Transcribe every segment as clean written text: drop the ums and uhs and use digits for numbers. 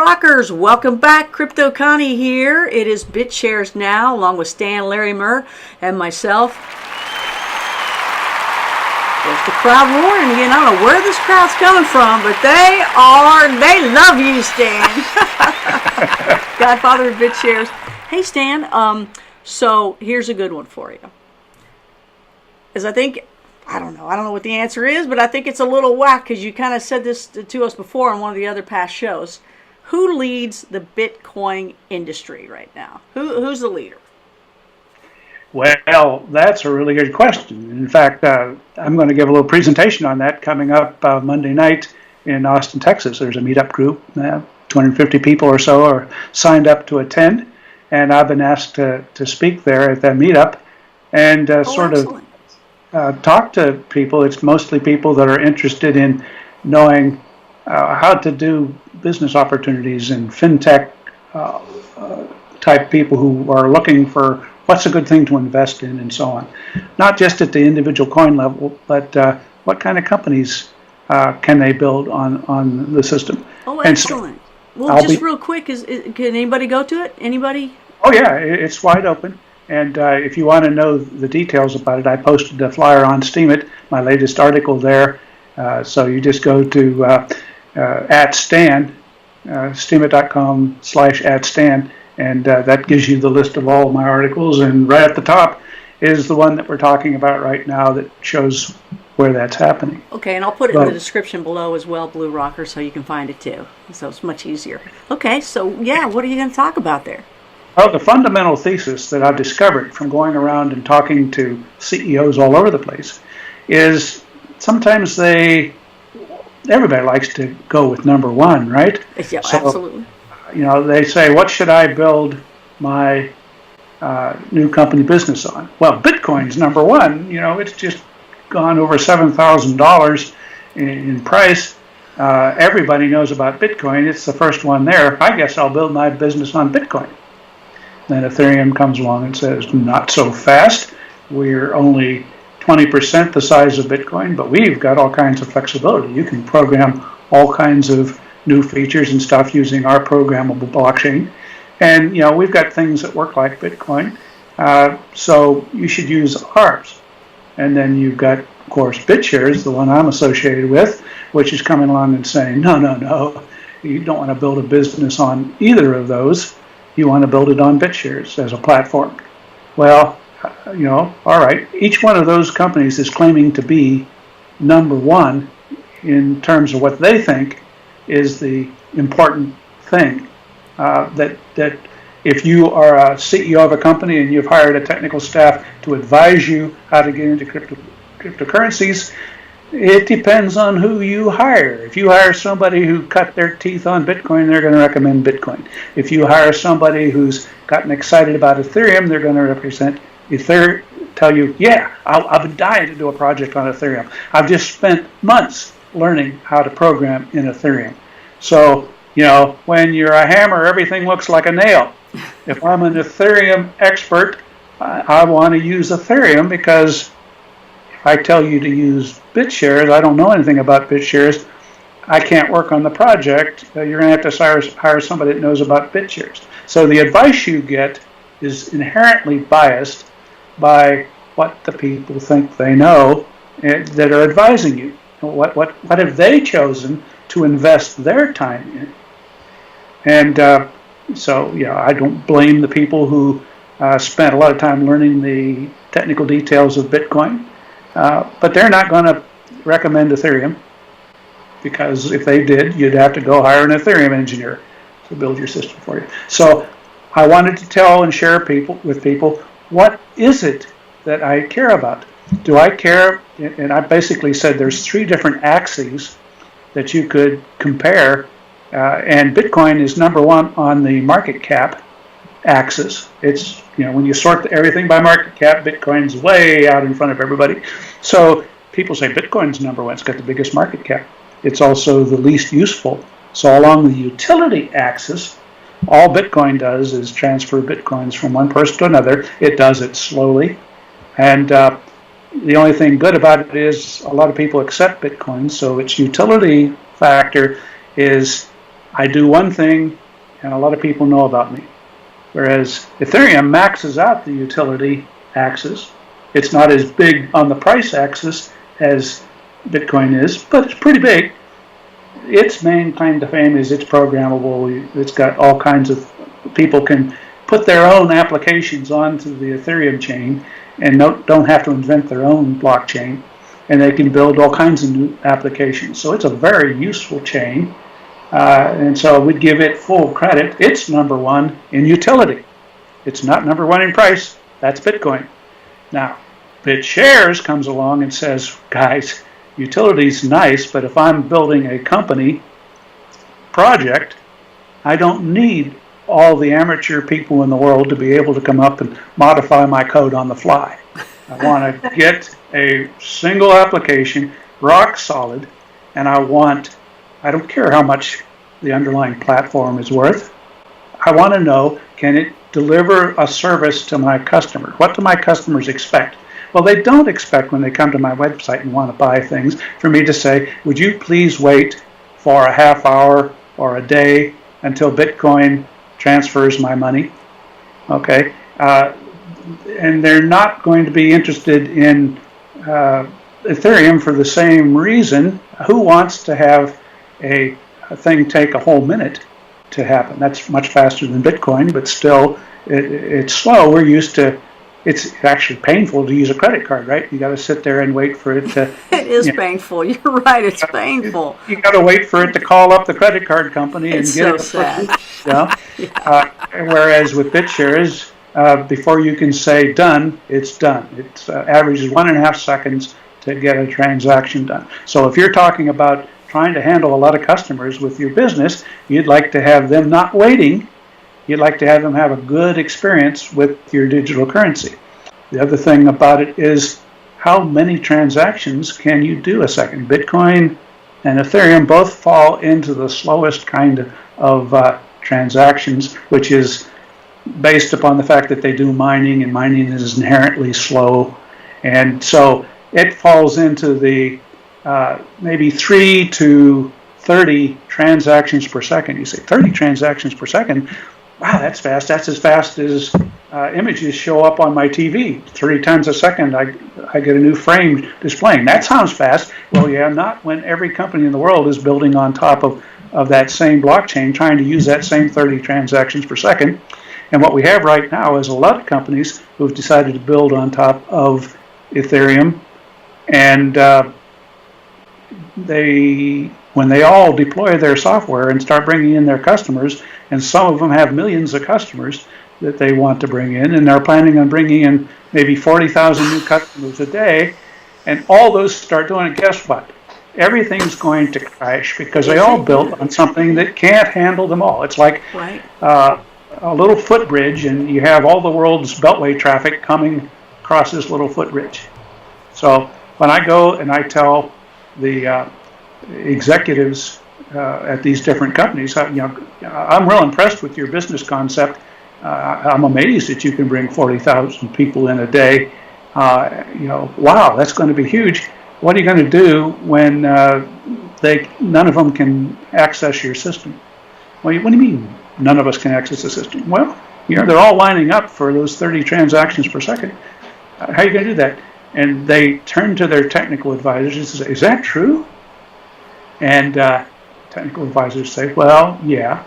Rockers, welcome back. Crypto Connie here. It is Bitshares now, along with Stan, Larimer, and myself. There's the crowd roaring again. I don't know where this crowd's coming from, but they love you, Stan. Godfather of Bitshares. Hey, Stan, so here's a good one for you. As I don't know what the answer is, but I think it's a little whack because you kind of said this to us before on one of the other past shows. Who leads the Bitcoin industry right now? Who's the leader? Well, that's a really good question. In fact, I'm going to give a little presentation on that coming up Monday night in Austin, Texas. There's a meetup group. 250 people or so are signed up to attend, and I've been asked to speak there at that meetup and talk to people. It's mostly people that are interested in knowing how to do business opportunities and fintech type people who are looking for what's a good thing to invest in and so on. Not just at the individual coin level, but what kind of companies can they build on the system. Oh, excellent. Real quick, can anybody go to it? Anybody? Oh, yeah, it's wide open. And if you want to know the details about it, I posted a flyer on Steemit, my latest article there. So you just go to @Stan, steemit.com/@Stan, and that gives you the list of all of my articles. And right at the top is the one that we're talking about right now that shows where that's happening. Okay, and I'll put it in the description below as well, Blue Rocker, so you can find it too. So it's much easier. Okay, so yeah, what are you going to talk about there? Well, the fundamental thesis that I've discovered from going around and talking to CEOs all over the place is sometimes everybody likes to go with number one, right? Yeah, so, absolutely. They say, what should I build my new company business on? Well, Bitcoin's number one. It's just gone over $7,000 in price. Everybody knows about Bitcoin. It's the first one there. I guess I'll build my business on Bitcoin. Then Ethereum comes along and says, not so fast. We're only 20% the size of Bitcoin, but we've got all kinds of flexibility. You can program all kinds of new features and stuff using our programmable blockchain. And, we've got things that work like Bitcoin. So you should use ours. And then you've got, of course, Bitshares, the one I'm associated with, which is coming along and saying, no, you don't want to build a business on either of those. You want to build it on Bitshares as a platform. Well, all right. Each one of those companies is claiming to be number one in terms of what they think is the important thing. That if you are a CEO of a company and you've hired a technical staff to advise you how to get into cryptocurrencies, it depends on who you hire. If you hire somebody who cut their teeth on Bitcoin, they're going to recommend Bitcoin. If you hire somebody who's gotten excited about Ethereum, they're going to tell you, yeah, I've been dying to do a project on Ethereum. I've just spent months learning how to program in Ethereum. So, when you're a hammer, everything looks like a nail. If I'm an Ethereum expert, I want to use Ethereum because if I tell you to use Bitshares, I don't know anything about Bitshares, I can't work on the project. You're going to have to hire somebody that knows about Bitshares. So the advice you get is inherently biased by what the people think they know that are advising you. What have they chosen to invest their time in? And so I don't blame the people who spent a lot of time learning the technical details of Bitcoin, but they're not going to recommend Ethereum because if they did, you'd have to go hire an Ethereum engineer to build your system for you. So I wanted to tell and share with people, what is it that I care about? Do I care? And I basically said there's 3 different axes that you could compare, and Bitcoin is number one on the market cap axis. It's, when you sort everything by market cap, Bitcoin's way out in front of everybody. So people say Bitcoin's number one. It's got the biggest market cap. It's also the least useful. So along the utility axis, all Bitcoin does is transfer Bitcoins from one person to another. It does it slowly. And the only thing good about it is a lot of people accept Bitcoin, so its utility factor is I do one thing, and a lot of people know about me. Whereas Ethereum maxes out the utility axis. It's not as big on the price axis as Bitcoin is, but it's pretty big. Its main claim to fame is it's programmable. It's got all kinds of people can put their own applications onto the Ethereum chain and don't have to invent their own blockchain, and they can build all kinds of new applications. So it's a very useful chain, and so we'd give it full credit. It's number one in utility. It's not number one in price. That's Bitcoin. Now, Bitshares comes along and says, guys, utility's nice, but if I'm building a company project, I don't need all the amateur people in the world to be able to come up and modify my code on the fly. I want to get a single application, rock solid, and I don't care how much the underlying platform is worth. I want to know, can it deliver a service to my customer? What do my customers expect? Well, they don't expect when they come to my website and want to buy things for me to say, would you please wait for a half hour or a day until Bitcoin transfers my money? Okay. And they're not going to be interested in Ethereum for the same reason. Who wants to have a thing take a whole minute to happen? That's much faster than Bitcoin, but still it's slow. We're used to, it's actually painful to use a credit card, right? You got to sit there and wait for it to. It is painful. You're right. It's painful. You got to wait for it to call up the credit card company and get it. It's so sad. Yeah. Whereas with Bitshares, before you can say done, it's done. It averages 1.5 seconds to get a transaction done. So if you're talking about trying to handle a lot of customers with your business, you'd like to have them not waiting. You'd like to have them have a good experience with your digital currency. The other thing about it is how many transactions can you do a second? Bitcoin and Ethereum both fall into the slowest kind of transactions, which is based upon the fact that they do mining, and mining is inherently slow. And so it falls into the maybe 3 to 30 transactions per second. You say 30 transactions per second? Wow, that's fast. That's as fast as images show up on my TV. 30 times a second, I get a new frame displaying. That sounds fast. Well, yeah, not when every company in the world is building on top of that same blockchain, trying to use that same 30 transactions per second. And what we have right now is a lot of companies who've decided to build on top of Ethereum, and when they all deploy their software and start bringing in their customers, and some of them have millions of customers that they want to bring in, and they're planning on bringing in maybe 40,000 new customers a day, and all those start doing it, guess what? Everything's going to crash because they all built on something that can't handle them all. It's like a little footbridge, and you have all the world's beltway traffic coming across this little footbridge. So when I go and I tell the executives at these different companies, I'm real impressed with your business concept. I'm amazed that you can bring 40,000 people in a day. Wow, that's going to be huge. What are you going to do when none of them can access your system? Well, what do you mean none of us can access the system? Well, they're all lining up for those 30 transactions per second. How are you going to do that? And they turn to their technical advisors and say, is that true? And technical advisors say, well, yeah.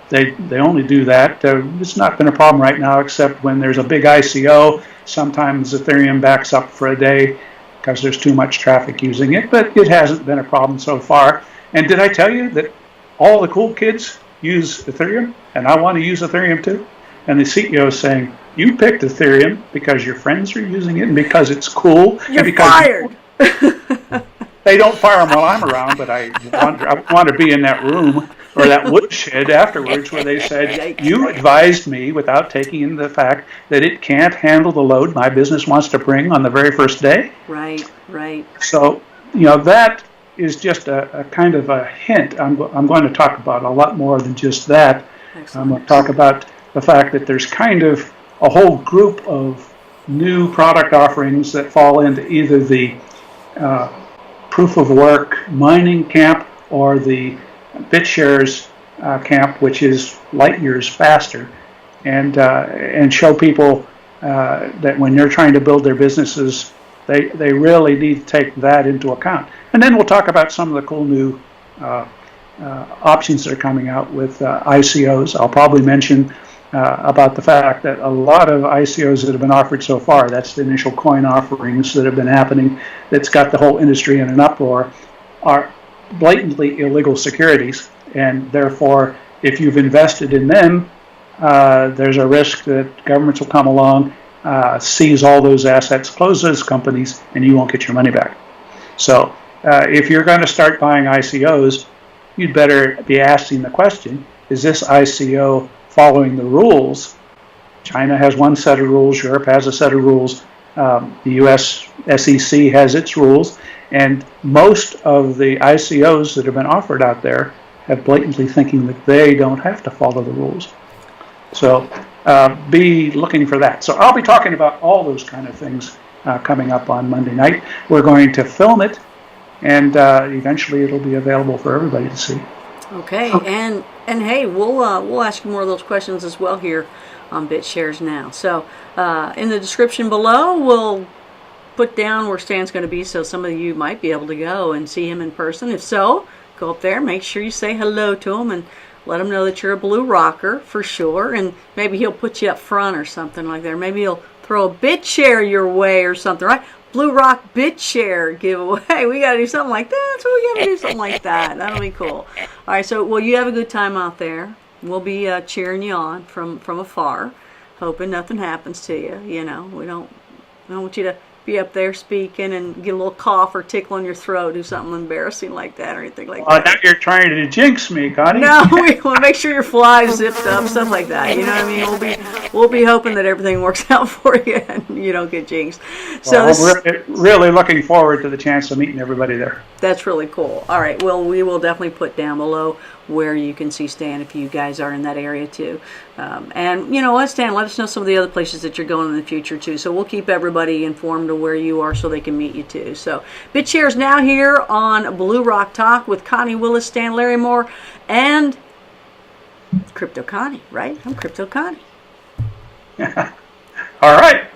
They only do that. It's not been a problem right now, except when there's a big ICO. Sometimes Ethereum backs up for a day because there's too much traffic using it, but it hasn't been a problem so far. And did I tell you that all the cool kids use Ethereum, and I want to use Ethereum too? And the CEO is saying, you picked Ethereum because your friends are using it and because it's cool. You're and because fired. They don't fire them while I'm around, but I want to be in that room or that woodshed afterwards where they said, you advised me without taking into the fact that it can't handle the load my business wants to bring on the very first day. Right. So, that is just a kind of a hint. I'm going to talk about a lot more than just that. Excellent. I'm going to talk about the fact that there's kind of a whole group of new product offerings that fall into either the proof of work mining camp or the Bitshares camp, which is light years faster, and show people that when they're trying to build their businesses, they really need to take that into account. And then we'll talk about some of the cool new options that are coming out with ICOs. I'll probably mention about the fact that a lot of ICOs that have been offered so far, that's the initial coin offerings that have been happening, that's got the whole industry in an uproar, are blatantly illegal securities. And therefore, if you've invested in them, there's a risk that governments will come along, seize all those assets, close those companies, and you won't get your money back. So if you're going to start buying ICOs, you'd better be asking the question, is this ICO following the rules? China has one set of rules, Europe has a set of rules, the US SEC has its rules, and most of the ICOs that have been offered out there have blatantly thinking that they don't have to follow the rules. So be looking for that. So I'll be talking about all those kind of things coming up on Monday night. We're going to film it, and eventually it'll be available for everybody to see. Okay, and hey, we'll ask you more of those questions as well here on Bitshares Now. So in the description below, we'll put down where Stan's going to be, so some of you might be able to go and see him in person. If so, go up there, make sure you say hello to him, and let him know that you're a blue rocker for sure. And maybe he'll put you up front or something like that. Maybe he'll throw a BitShare your way or something, right? Blue Rock BitShare giveaway. We got to do something like that. So we got to do something like that. That'll be cool. All right, so, well, you have a good time out there. We'll be cheering you on from afar, hoping nothing happens to you. You know, we don't want you to be up there speaking and get a little cough or tickle in your throat, do something embarrassing like that or anything like that. Now you're trying to jinx me, Connie. No, we want to make sure your fly's zipped up, stuff like that. You know what I mean? We'll be hoping that everything works out for you and you don't get jinxed. So we're really looking forward to the chance of meeting everybody there. That's really cool. All right, well, we will definitely put down below where you can see Stan if you guys are in that area too. And you know what, Stan, let us know some of the other places that you're going in the future too. So we'll keep everybody informed of where you are so they can meet you too. So Bitshares Now here on Blue Rock Talk with Connie Willis, Stan Larimer, and Crypto Connie, right? I'm Crypto Connie. All right.